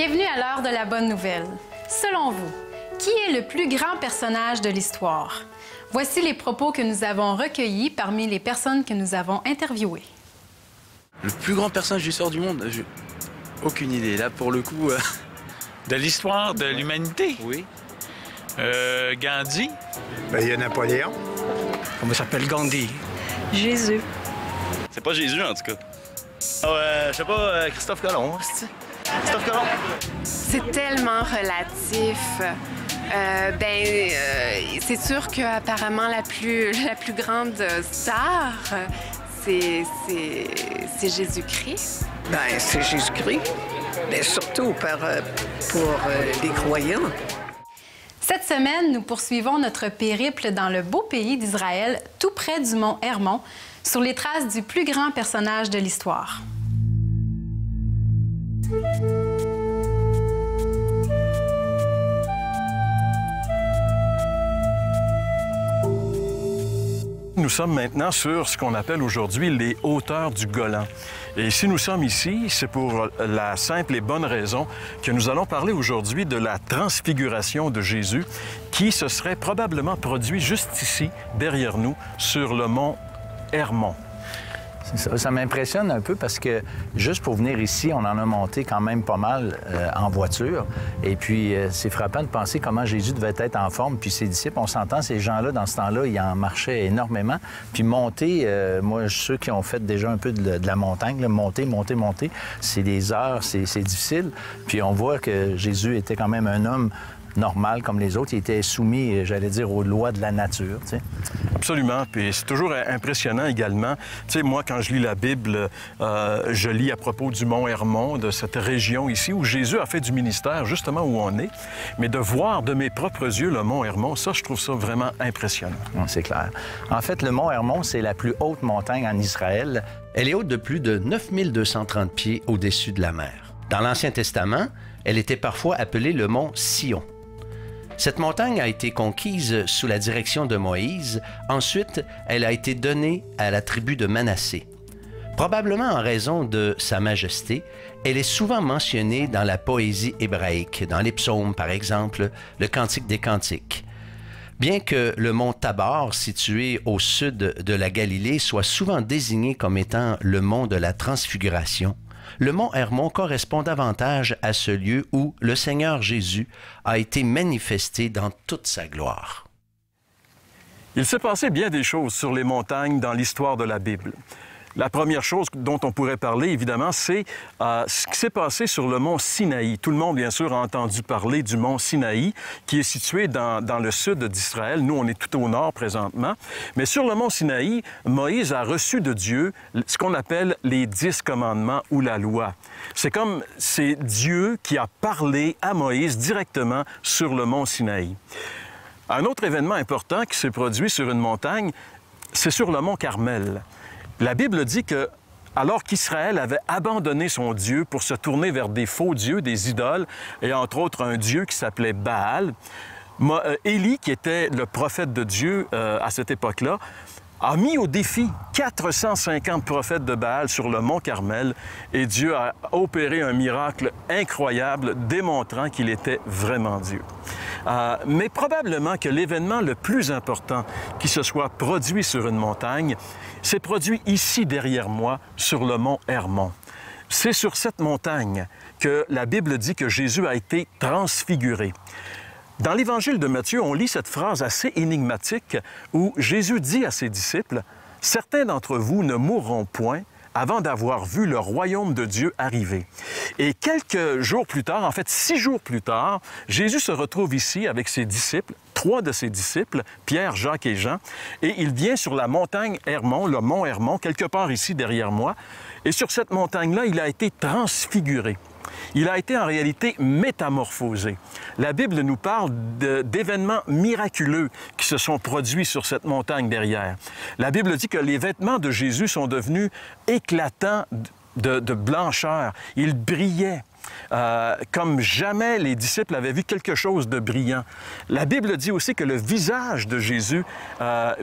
Bienvenue à l'heure de la bonne nouvelle. Selon vous, qui est le plus grand personnage de l'histoire? Voici les propos que nous avons recueillis parmi les personnes que nous avons interviewées. Le plus grand personnage de l'histoire du monde? Aucune idée. Là, pour le coup... De l'histoire de l'humanité? Oui. Gandhi? Il y a Napoléon. Comment s'appelle Gandhi? Jésus. C'est pas Jésus, en tout cas. Je sais pas, Christophe Colomb, c'est-tu? Christophe Colomb. C'est tellement relatif. C'est sûr qu'apparemment la plus grande star, c'est Jésus-Christ. C'est Jésus-Christ, mais surtout pour les croyants. Cette semaine, nous poursuivons notre périple dans le beau pays d'Israël, tout près du mont Hermon, sur les traces du plus grand personnage de l'histoire. Nous sommes maintenant sur ce qu'on appelle aujourd'hui les hauteurs du Golan. Et si nous sommes ici, c'est pour la simple et bonne raison que nous allons parler aujourd'hui de la transfiguration de Jésus qui se serait probablement produit juste ici, derrière nous, sur le mont Hermon. Ça m'impressionne un peu parce que juste pour venir ici, on en a monté quand même pas mal en voiture. Et puis, c'est frappant de penser comment Jésus devait être en forme. Puis ses disciples, on s'entend, ces gens-là, dans ce temps-là, ils en marchaient énormément. Puis monter, moi, ceux qui ont fait déjà un peu de la montagne, là, monter, c'est des heures, c'est difficile. Puis on voit que Jésus était quand même un homme normal comme les autres. Il était soumis, j'allais dire, aux lois de la nature, tu sais. Absolument. Puis c'est toujours impressionnant également. Tu sais, moi, quand je lis la Bible, je lis à propos du mont Hermon, de cette région ici où Jésus a fait du ministère, justement où on est. Mais de voir de mes propres yeux le mont Hermon, ça, je trouve ça vraiment impressionnant. C'est clair. En fait, le mont Hermon, c'est la plus haute montagne en Israël. Elle est haute de plus de 9230 pieds au-dessus de la mer. Dans l'Ancien Testament, elle était parfois appelée le mont Sion. Cette montagne a été conquise sous la direction de Moïse. Ensuite, elle a été donnée à la tribu de Manassé. Probablement en raison de sa majesté, elle est souvent mentionnée dans la poésie hébraïque, dans les psaumes par exemple, le Cantique des Cantiques. Bien que le mont Tabor, situé au sud de la Galilée, soit souvent désigné comme étant le mont de la Transfiguration, le mont Hermon correspond davantage à ce lieu où le Seigneur Jésus a été manifesté dans toute sa gloire. Il s'est passé bien des choses sur les montagnes dans l'histoire de la Bible. La première chose dont on pourrait parler, évidemment, c'est ce qui s'est passé sur le mont Sinaï. Tout le monde, bien sûr, a entendu parler du mont Sinaï, qui est situé dans le sud d'Israël. Nous, on est tout au nord présentement. Mais sur le mont Sinaï, Moïse a reçu de Dieu ce qu'on appelle les 10 commandements ou la loi. C'est Dieu qui a parlé à Moïse directement sur le mont Sinaï. Un autre événement important qui s'est produit sur une montagne, c'est sur le mont Carmel. La Bible dit que, alors qu'Israël avait abandonné son Dieu pour se tourner vers des faux dieux, des idoles, et entre autres un dieu qui s'appelait Baal, Élie, qui était le prophète de Dieu à cette époque-là, a mis au défi 450 prophètes de Baal sur le mont Carmel, et Dieu a opéré un miracle incroyable démontrant qu'il était vraiment Dieu. Mais probablement que l'événement le plus important qui se soit produit sur une montagne s'est produit ici derrière moi, sur le mont Hermon. C'est sur cette montagne que la Bible dit que Jésus a été transfiguré. Dans l'Évangile de Matthieu, on lit cette phrase assez énigmatique où Jésus dit à ses disciples « Certains d'entre vous ne mourront point avant d'avoir vu le royaume de Dieu arriver. » Et quelques jours plus tard, en fait 6 jours plus tard, Jésus se retrouve ici avec ses disciples, 3 de ses disciples, Pierre, Jacques et Jean, et il vient sur la montagne Hermon, le mont Hermon, quelque part ici derrière moi, et sur cette montagne-là, il a été transfiguré. Il a été en réalité métamorphosé. La Bible nous parle d'événements miraculeux qui se sont produits sur cette montagne derrière. La Bible dit que les vêtements de Jésus sont devenus éclatants de blancheur. Ils brillaient. comme jamais les disciples avaient vu quelque chose de brillant. La Bible dit aussi que le visage de Jésus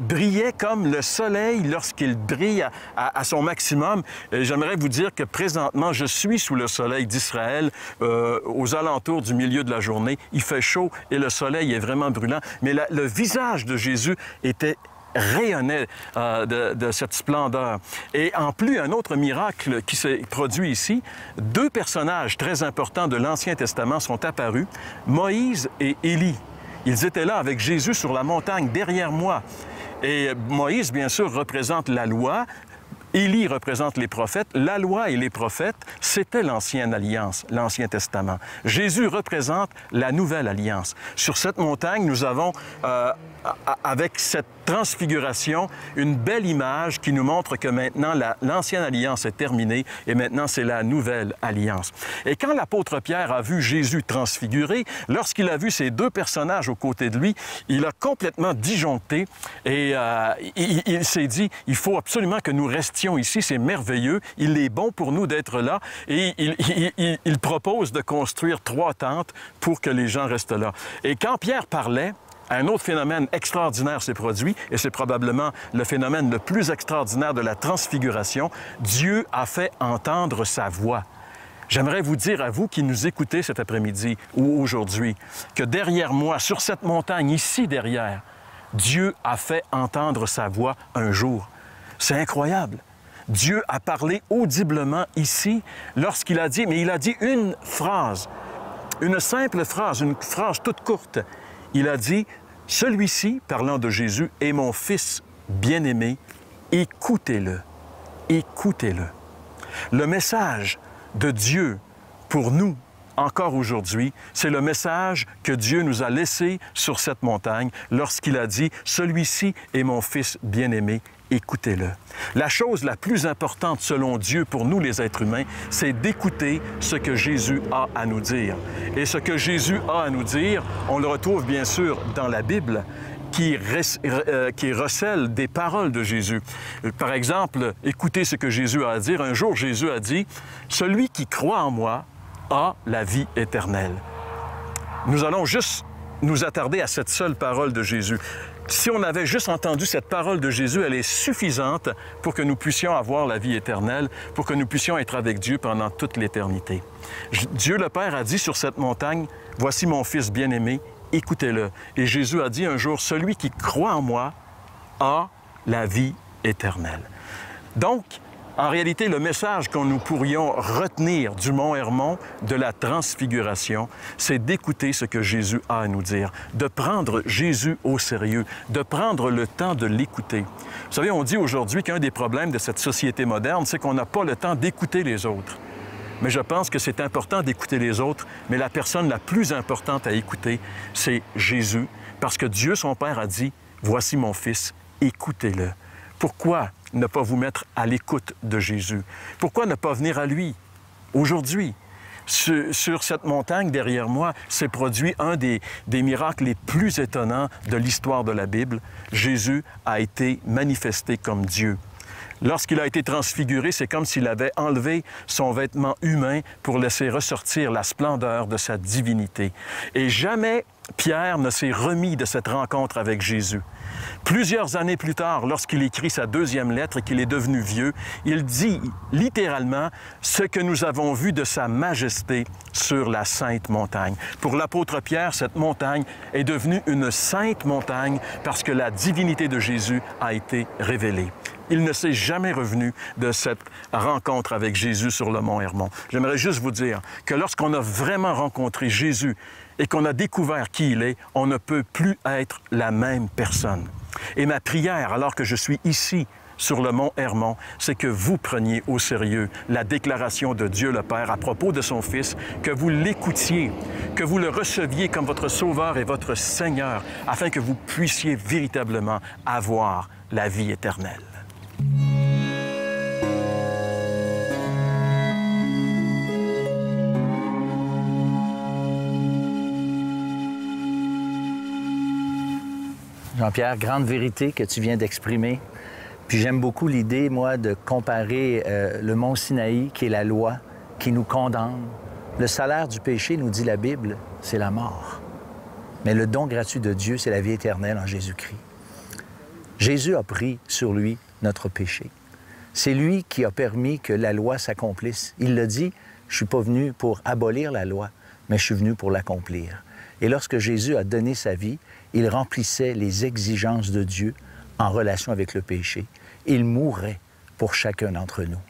brillait comme le soleil lorsqu'il brille à son maximum. J'aimerais vous dire que présentement, je suis sous le soleil d'Israël aux alentours du milieu de la journée. Il fait chaud et le soleil est vraiment brûlant. Mais le visage de Jésus rayonnait de cette splendeur. Et en plus, un autre miracle qui s'est produit ici, deux personnages très importants de l'Ancien Testament sont apparus, Moïse et Élie. Ils étaient là avec Jésus sur la montagne derrière moi. Et Moïse, bien sûr, représente la loi. Élie représente les prophètes. La loi et les prophètes, c'était l'Ancienne Alliance, l'Ancien Testament. Jésus représente la Nouvelle Alliance. Sur cette montagne, nous avons, avec cette transfiguration, une belle image qui nous montre que maintenant, l'Ancienne Alliance est terminée et maintenant, c'est la Nouvelle Alliance. Et quand l'apôtre Pierre a vu Jésus transfiguré, lorsqu'il a vu ces deux personnages aux côtés de lui, il a complètement disjoncté et il s'est dit, il faut absolument que nous restions ici, c'est merveilleux, il est bon pour nous d'être là et il propose de construire 3 tentes pour que les gens restent là. Et quand Pierre parlait, un autre phénomène extraordinaire s'est produit, et c'est probablement le phénomène le plus extraordinaire de la transfiguration. Dieu a fait entendre sa voix. J'aimerais vous dire à vous qui nous écoutez cet après-midi ou aujourd'hui, que derrière moi, sur cette montagne, ici derrière, Dieu a fait entendre sa voix un jour. C'est incroyable. Dieu a parlé audiblement ici lorsqu'il a dit, mais il a dit une phrase, une simple phrase, une phrase toute courte. Il a dit, « Celui-ci, parlant de Jésus, est mon Fils bien-aimé, écoutez-le, écoutez-le. » Le message de Dieu pour nous, encore aujourd'hui, c'est le message que Dieu nous a laissé sur cette montagne lorsqu'il a dit, « Celui-ci est mon Fils bien-aimé, écoutez-le. » La chose la plus importante selon Dieu pour nous les êtres humains, c'est d'écouter ce que Jésus a à nous dire. Et ce que Jésus a à nous dire, on le retrouve bien sûr dans la Bible, qui recèle des paroles de Jésus. Par exemple, écoutez ce que Jésus a à dire. Un jour, Jésus a dit, « Celui qui croit en moi a la vie éternelle. » Nous allons juste nous attarder à cette seule parole de Jésus. Si on avait juste entendu cette parole de Jésus, elle est suffisante pour que nous puissions avoir la vie éternelle, pour que nous puissions être avec Dieu pendant toute l'éternité. Dieu le Père a dit sur cette montagne, « Voici mon Fils bien-aimé, écoutez-le. » Et Jésus a dit un jour, « Celui qui croit en moi a la vie éternelle. » Donc, en réalité, le message que nous pourrions retenir du Mont Hermon, de la transfiguration, c'est d'écouter ce que Jésus a à nous dire, de prendre Jésus au sérieux, de prendre le temps de l'écouter. Vous savez, on dit aujourd'hui qu'un des problèmes de cette société moderne, c'est qu'on n'a pas le temps d'écouter les autres. Mais je pense que c'est important d'écouter les autres, mais la personne la plus importante à écouter, c'est Jésus, parce que Dieu, son Père, a dit, « Voici mon Fils, écoutez-le. » Pourquoi ne pas vous mettre à l'écoute de Jésus? Pourquoi ne pas venir à lui aujourd'hui? Sur cette montagne derrière moi s'est produit un des miracles les plus étonnants de l'histoire de la Bible. Jésus a été manifesté comme Dieu. Lorsqu'il a été transfiguré, c'est comme s'il avait enlevé son vêtement humain pour laisser ressortir la splendeur de sa divinité. Et jamais Pierre ne s'est remis de cette rencontre avec Jésus. Plusieurs années plus tard, lorsqu'il écrit sa 2e lettre et qu'il est devenu vieux, il dit littéralement ce que nous avons vu de sa majesté sur la sainte montagne. Pour l'apôtre Pierre, cette montagne est devenue une sainte montagne parce que la divinité de Jésus a été révélée. Il ne s'est jamais revenu de cette rencontre avec Jésus sur le mont Hermon. J'aimerais juste vous dire que lorsqu'on a vraiment rencontré Jésus et qu'on a découvert qui il est, on ne peut plus être la même personne. Et ma prière, alors que je suis ici, sur le mont Hermon, c'est que vous preniez au sérieux la déclaration de Dieu le Père à propos de son Fils, que vous l'écoutiez, que vous le receviez comme votre Sauveur et votre Seigneur, afin que vous puissiez véritablement avoir la vie éternelle. Jean-Pierre, grande vérité que tu viens d'exprimer. Puis j'aime beaucoup l'idée, moi, de comparer le mont Sinaï, qui est la loi, qui nous condamne, Le salaire du péché, nous dit la Bible, c'est la mort. Mais le don gratuit de Dieu, c'est la vie éternelle en Jésus-Christ. Jésus a pris sur lui notre péché. C'est lui qui a permis que la loi s'accomplisse. Il l'a dit, je ne suis pas venu pour abolir la loi, mais je suis venu pour l'accomplir. Et lorsque Jésus a donné sa vie, il remplissait les exigences de Dieu en relation avec le péché. Il mourait pour chacun d'entre nous.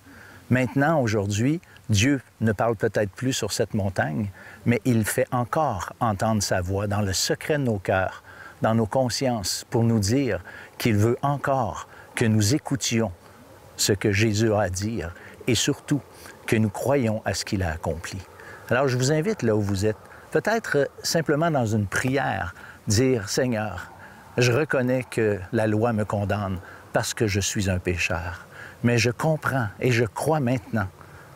Maintenant, aujourd'hui, Dieu ne parle peut-être plus sur cette montagne, mais il fait encore entendre sa voix dans le secret de nos cœurs, dans nos consciences, pour nous dire qu'il veut encore que nous écoutions ce que Jésus a à dire et surtout que nous croyons à ce qu'il a accompli. Alors, je vous invite là où vous êtes, peut-être simplement dans une prière, dire « Seigneur, je reconnais que la loi me condamne parce que je suis un pécheur, mais je comprends et je crois maintenant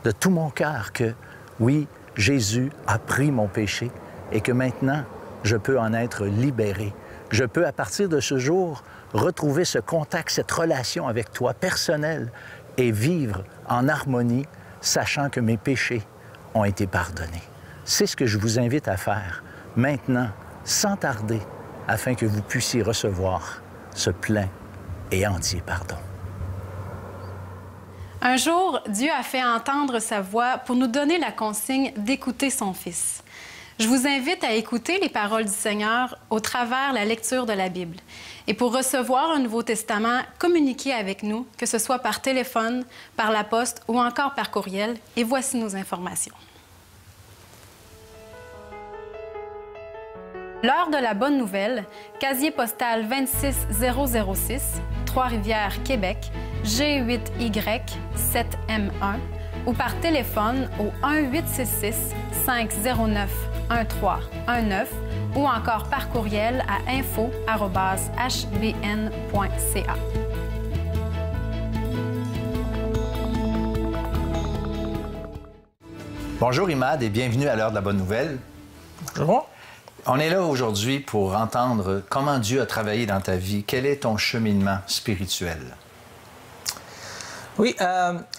de tout mon cœur que, oui, Jésus a pris mon péché et que maintenant, je peux en être libéré. Je peux, à partir de ce jour, retrouver ce contact, cette relation avec toi personnelle et vivre en harmonie, sachant que mes péchés ont été pardonnés. » C'est ce que je vous invite à faire maintenant, sans tarder, afin que vous puissiez recevoir ce plein et entier pardon. Un jour, Dieu a fait entendre sa voix pour nous donner la consigne d'écouter son Fils. Je vous invite à écouter les paroles du Seigneur au travers la lecture de la Bible. Et pour recevoir un Nouveau Testament, communiquez avec nous, que ce soit par téléphone, par la poste ou encore par courriel. Et voici nos informations. L'heure de la bonne nouvelle, casier postal 26006, Trois-Rivières, Québec, G8Y7M1 ou par téléphone au 1-866-509-1319 ou encore par courriel à info@hbn.ca. Bonjour Imad et bienvenue à l'heure de la bonne nouvelle. Bonjour. On est là aujourd'hui pour entendre comment Dieu a travaillé dans ta vie. Quel est ton cheminement spirituel? Oui,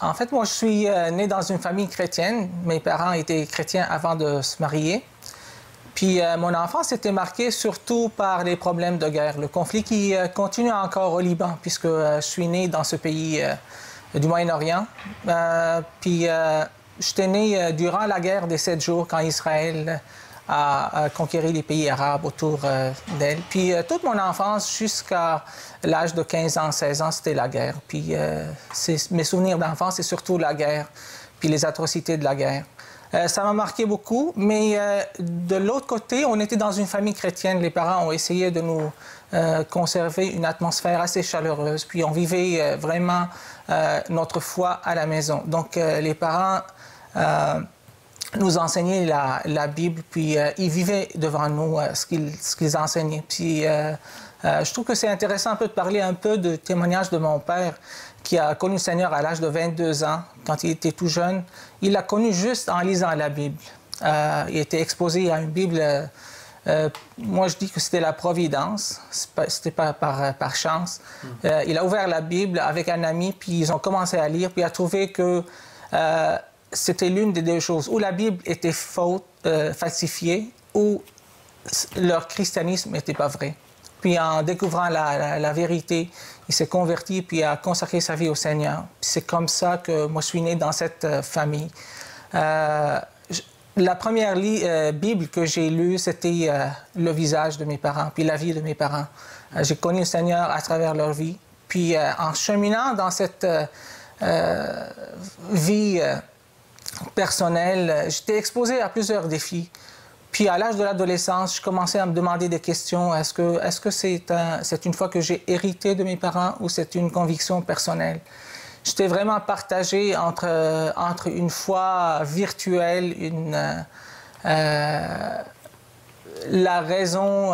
en fait, moi, je suis né dans une famille chrétienne. Mes parents étaient chrétiens avant de se marier. Puis mon enfance était marquée surtout par les problèmes de guerre, le conflit qui continue encore au Liban, puisque je suis né dans ce pays du Moyen-Orient. Puis j'étais né durant la guerre des 7 jours, quand Israël à conquérir les pays arabes autour d'elle. Puis toute mon enfance, jusqu'à l'âge de 15 ans, 16 ans, c'était la guerre. Puis mes souvenirs d'enfance, c'est surtout la guerre, puis les atrocités de la guerre. Ça m'a marqué beaucoup, mais de l'autre côté, on était dans une famille chrétienne. Les parents ont essayé de nous conserver une atmosphère assez chaleureuse. Puis on vivait vraiment notre foi à la maison. Donc les parents nous enseignaient la Bible, puis ils vivaient devant nous ce qu'ils enseignaient. Puis je trouve que c'est intéressant un peu de parler un peu du témoignage de mon père, qui a connu le Seigneur à l'âge de 22 ans, quand il était tout jeune. Il l'a connu juste en lisant la Bible. Il était exposé à une Bible. Moi, je dis que c'était la providence, c'était pas par chance. Il a ouvert la Bible avec un ami, puis ils ont commencé à lire, puis il a trouvé que c'était l'une des deux choses. Ou la Bible était falsifiée, ou leur christianisme n'était pas vrai. Puis en découvrant la vérité, il s'est converti puis a consacré sa vie au Seigneur. C'est comme ça que moi, je suis né dans cette famille. La première Bible que j'ai lue, c'était le visage de mes parents, puis la vie de mes parents. J'ai connu le Seigneur à travers leur vie. Puis en cheminant dans cette vie personnelle, j'étais exposé à plusieurs défis. Puis à l'âge de l'adolescence, je commençais à me demander des questions. Est-ce que c'est une foi que j'ai héritée de mes parents ou c'est une conviction personnelle? J'étais vraiment partagé entre une foi virtuelle, la raison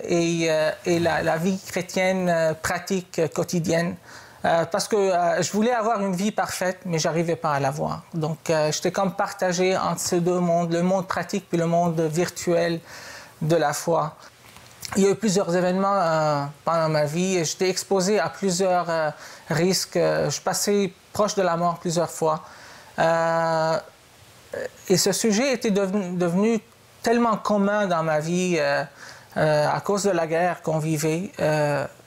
et la vie chrétienne pratique quotidienne. Parce que je voulais avoir une vie parfaite, mais je n'arrivais pas à l'avoir. Donc, j'étais comme partagé entre ces deux mondes, le monde pratique puis le monde virtuel de la foi. Il y a eu plusieurs événements pendant ma vie. J'étais exposé à plusieurs risques. Je passais proche de la mort plusieurs fois. et ce sujet était devenu tellement commun dans ma vie à cause de la guerre qu'on vivait.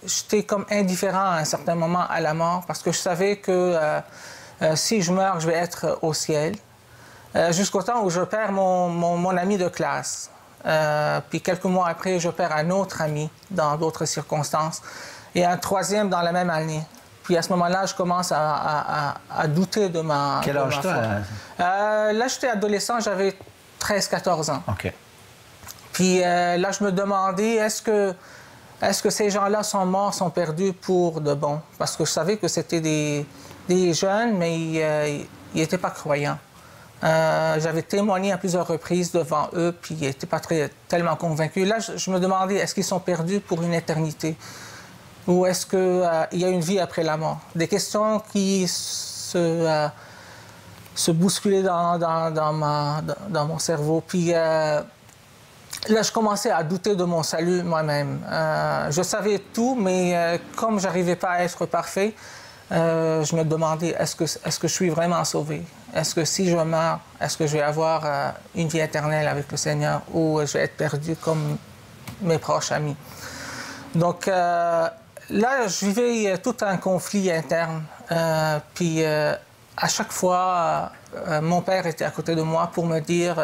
J'étais comme indifférent à un certain moment à la mort parce que je savais que si je meurs, je vais être au ciel. Jusqu'au temps où je perds mon ami de classe. Puis quelques mois après, je perds un autre ami dans d'autres circonstances et un troisième dans la même année. Puis à ce moment-là, je commence à douter de ma Quel âge foi. Là, j'étais adolescent, j'avais 13-14 ans. OK. Puis là, je me demandais, est-ce que ces gens-là sont morts, sont perdus pour de bon? Parce que je savais que c'était des jeunes, mais ils n'étaient pas croyants. J'avais témoigné à plusieurs reprises devant eux, puis ils n'étaient pas tellement convaincus. Là, je me demandais, est-ce qu'ils sont perdus pour une éternité? Ou est-ce qu'il y a une vie après la mort? Des questions qui se bousculaient dans mon cerveau. Puis là, je commençais à douter de mon salut moi-même. Je savais tout, mais comme je n'arrivais pas à être parfait, je me demandais, est-ce que je suis vraiment sauvé? Est-ce que si je meurs, est-ce que je vais avoir une vie éternelle avec le Seigneur ou je vais être perdu comme mes proches amis? Donc là, je vivais tout un conflit interne. Puis à chaque fois, mon père était à côté de moi pour me dire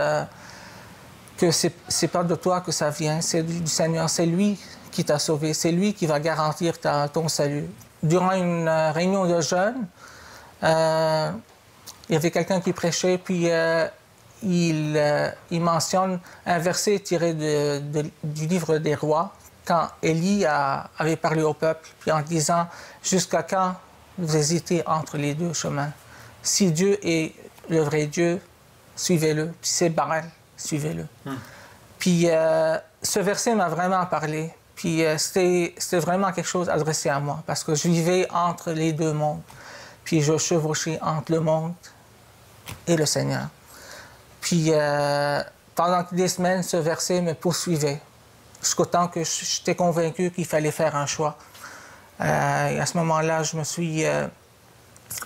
que c'est pas de toi que ça vient, c'est du Seigneur, c'est lui qui t'a sauvé, c'est lui qui va garantir ton salut. Durant une réunion de jeunes, il y avait quelqu'un qui prêchait, puis il mentionne un verset tiré du livre des rois, quand Élie avait parlé au peuple, puis en disant « Jusqu'à quand vous hésitez entre les deux chemins? Si Dieu est le vrai Dieu, suivez-le. Puis c'est Baal, suivez-le. Puis ce verset m'a vraiment parlé. Puis c'était vraiment quelque chose adressé à moi, parce que je vivais entre les deux mondes. Puis je chevauchais entre le monde et le Seigneur. Puis pendant des semaines, ce verset me poursuivait, jusqu'au temps que j'étais convaincu qu'il fallait faire un choix. Et à ce moment-là, je me suis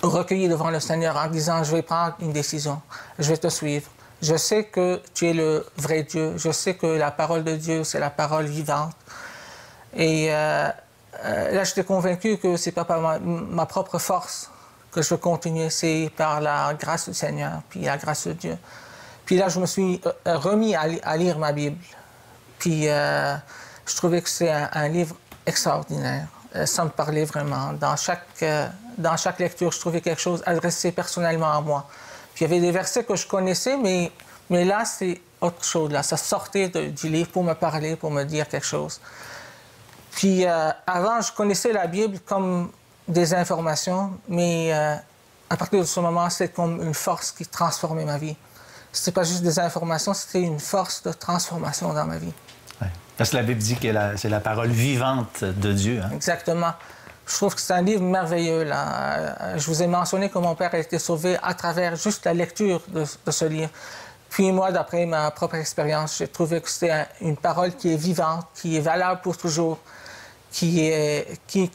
recueilli devant le Seigneur en disant, je vais prendre une décision, je vais te suivre. Je sais que tu es le vrai Dieu, je sais que la parole de Dieu, c'est la parole vivante. Et là, j'étais convaincu que c'est pas par ma propre force que je veux continuer, c'est par la grâce du Seigneur, puis la grâce de Dieu. Puis là, je me suis remis à lire ma Bible. Puis je trouvais que c'est un livre extraordinaire. Ça me parlait vraiment. Dans chaque lecture, je trouvais quelque chose adressé personnellement à moi. Puis il y avait des versets que je connaissais, mais là, c'est autre chose. Là. Ça sortait du livre pour me parler, pour me dire quelque chose. Puis avant, je connaissais la Bible comme des informations, mais à partir de ce moment, c'est comme une force qui transformait ma vie. C'était pas juste des informations, c'était une force de transformation dans ma vie. Ouais. Parce que la Bible dit que c'est la parole vivante de Dieu. Hein? Exactement. Je trouve que c'est un livre merveilleux. Là. Je vous ai mentionné que mon père a été sauvé à travers juste la lecture de ce livre. Puis moi, d'après ma propre expérience, j'ai trouvé que c'était une parole qui est vivante, qui est valable pour toujours, qui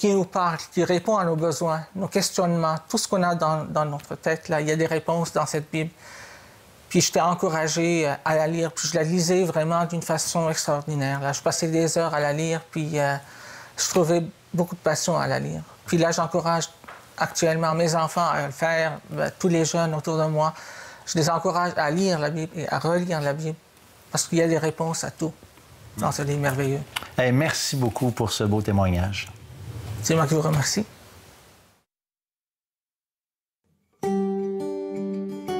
nous parle, qui répond à nos besoins, nos questionnements, tout ce qu'on a dans notre tête. Là, il y a des réponses dans cette Bible. Puis j'étais encouragé à la lire, puis je la lisais vraiment d'une façon extraordinaire. Là, je passais des heures à la lire, puis je trouvais beaucoup de passion à la lire. Puis là, j'encourage actuellement mes enfants à le faire, tous les jeunes autour de moi. Je les encourage à lire la Bible et à relire la Bible, parce qu'il y a des réponses à tout dans ce livre merveilleux. Hey, merci beaucoup pour ce beau témoignage. C'est moi qui vous remercie.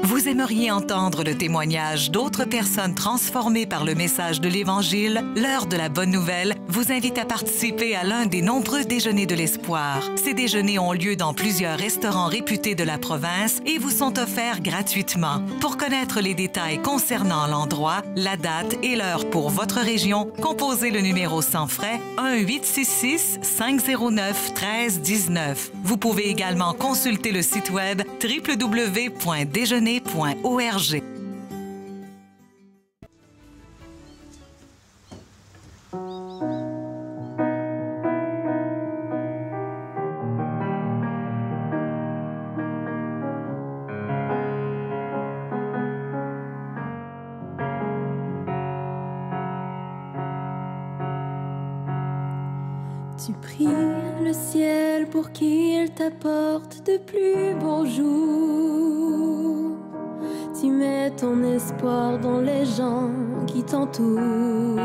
Vous aimeriez entendre le témoignage d'autres personnes transformées par le message de l'Évangile? L'heure de la bonne nouvelle vous invite à participer à l'un des nombreux déjeuners de l'espoir. Ces déjeuners ont lieu dans plusieurs restaurants réputés de la province et vous sont offerts gratuitement. Pour connaître les détails concernant l'endroit, la date et l'heure pour votre région, composez le numéro sans frais 1-866-509-1319. Vous pouvez également consulter le site web www.déjeuner.org. Tu pries le ciel pour qu'il t'apporte de plus beaux jours. Tu mets ton espoir dans les gens qui t'entourent.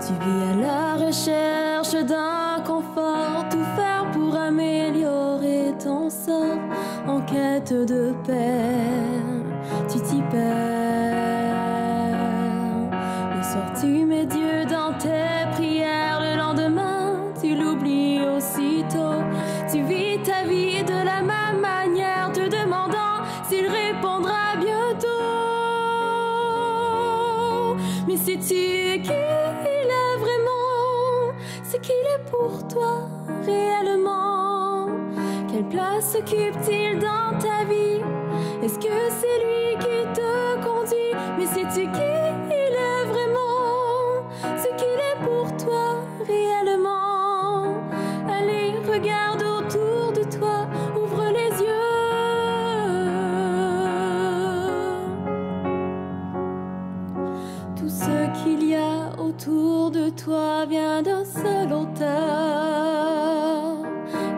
Tu vis à la recherche d'un confort, tout faire pour améliorer ton sort. En quête de paix, tu t'y perds. Le soir, tu mets Dieu dans tes prières. Le lendemain, tu l'oublies aussitôt. Tu vis ta vie de la même manière, te demandant s'il répondra bientôt. Mais sais-tu qui il est vraiment? Ce qu'il est pour toi réellement? Quelle place occupe-t-il dans ta vie? Est-ce que c'est lui qui te conduit? Mais sais-tu qui il est vraiment? Ce qu'il est pour toi réellement? Allez, regarde autour de toi, ouvre les yeux. Tout ce qu'il y a autour de toi vient d'un seul auteur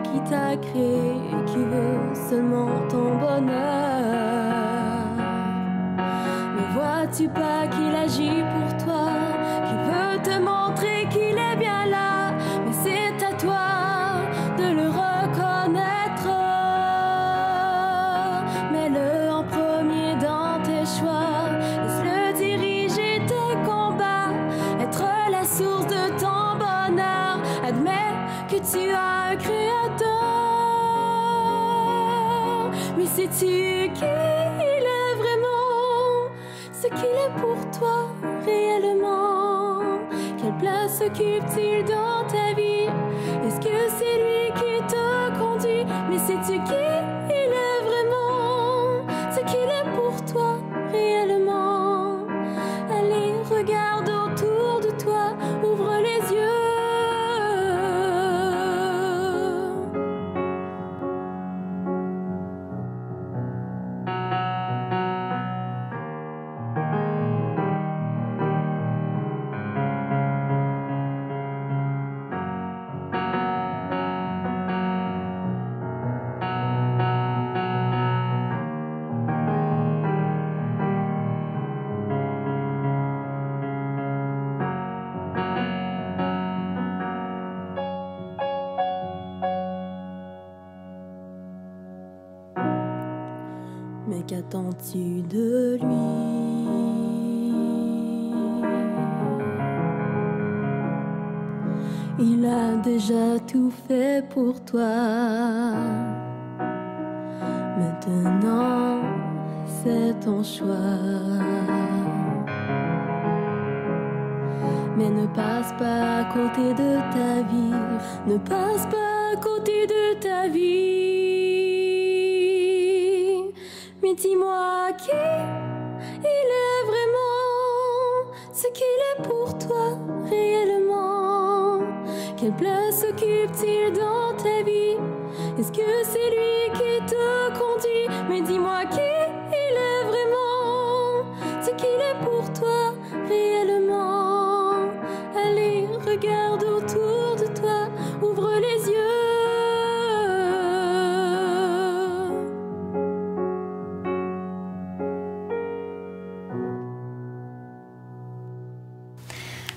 qui t'a créé et qui veut seulement ton bonheur. Ne vois-tu pas qu'il agit pour toi, qu'il veut te montrer qu'il est bien là? Mais c'est à toi de le reconnaître. Mets-le en premier dans tes choix, laisse-le diriger tes combats, être la source de ton bonheur. Admets que tu as un créateur. Mais sais-tu qui il est vraiment? Ce qu'il est pour toi réellement? Quelle place occupe-t-il dans ta vie? Est-ce que c'est lui qui te conduit? Mais sais-tu qui il est vraiment? Ce qu'il est pour toi réellement? Allez, regarde autour de toi, ouvre les yeux. Mais qu'attends-tu de lui? Il a déjà tout fait pour toi. Maintenant, c'est ton choix. Mais ne passe pas à côté de ta vie. Ne passe pas à côté de ta vie. Mais dis-moi qui il est vraiment? Ce qu'il est pour toi réellement? Quelle place occupe-t-il dans ta vie? Est-ce que c'est lui qui te conduit? Mais dis-moi qui il est vraiment? Ce qu'il est pour toi réellement? Allez, regarde autour de toi, ouvre les yeux.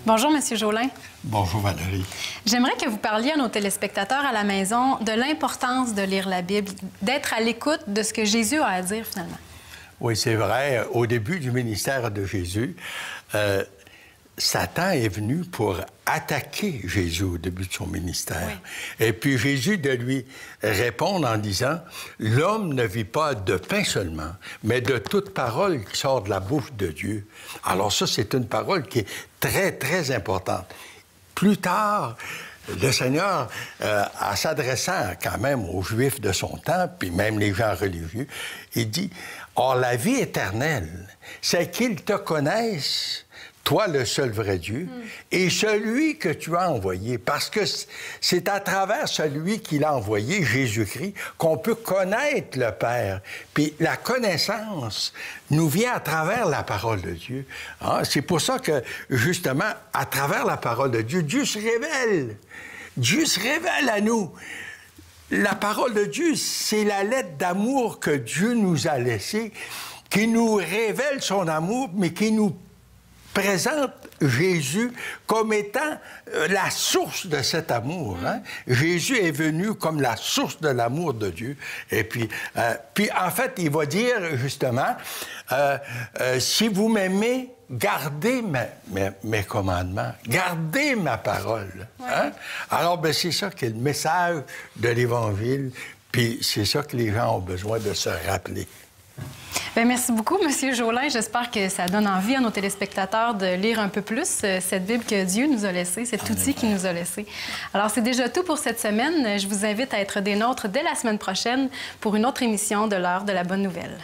Bonjour, Monsieur Jolin. Bonjour, Valérie. J'aimerais que vous parliez à nos téléspectateurs à la maison de l'importance de lire la Bible, d'être à l'écoute de ce que Jésus a à dire, finalement. Oui, c'est vrai. Au début du ministère de Jésus, Satan est venu pour attaquer Jésus au début de son ministère. Oui. Et puis Jésus de lui répondre en disant « L'homme ne vit pas de pain seulement, mais de toute parole qui sort de la bouche de Dieu. » Alors ça, c'est une parole qui est très, très importante. Plus tard, le Seigneur, en s'adressant quand même aux Juifs de son temps, puis même les gens religieux, il dit « Or, la vie éternelle, c'est qu'ils te connaissent, toi le seul vrai Dieu, et celui que tu as envoyé, parce que c'est à travers celui qu'il a envoyé, Jésus-Christ, qu'on peut connaître le Père. Puis la connaissance nous vient à travers la parole de Dieu. Hein? C'est pour ça que, justement, à travers la parole de Dieu, Dieu se révèle. Dieu se révèle à nous. La parole de Dieu, c'est la lettre d'amour que Dieu nous a laissée, qui nous révèle son amour, mais qui nous présente Jésus comme étant la source de cet amour. Hein? Jésus est venu comme la source de l'amour de Dieu. Et puis en fait, il va dire justement, si vous m'aimez, gardez mes commandements, gardez ma parole. Hein? Alors, ben, c'est ça qui est le message de l'Évangile, puis c'est ça que les gens ont besoin de se rappeler. Bien, merci beaucoup, M. Jolin. J'espère que ça donne envie à nos téléspectateurs de lire un peu plus cette Bible que Dieu nous a laissée, cet outil qu'il nous a laissé. Alors, c'est déjà tout pour cette semaine. Je vous invite à être des nôtres dès la semaine prochaine pour une autre émission de l'Heure de la Bonne Nouvelle.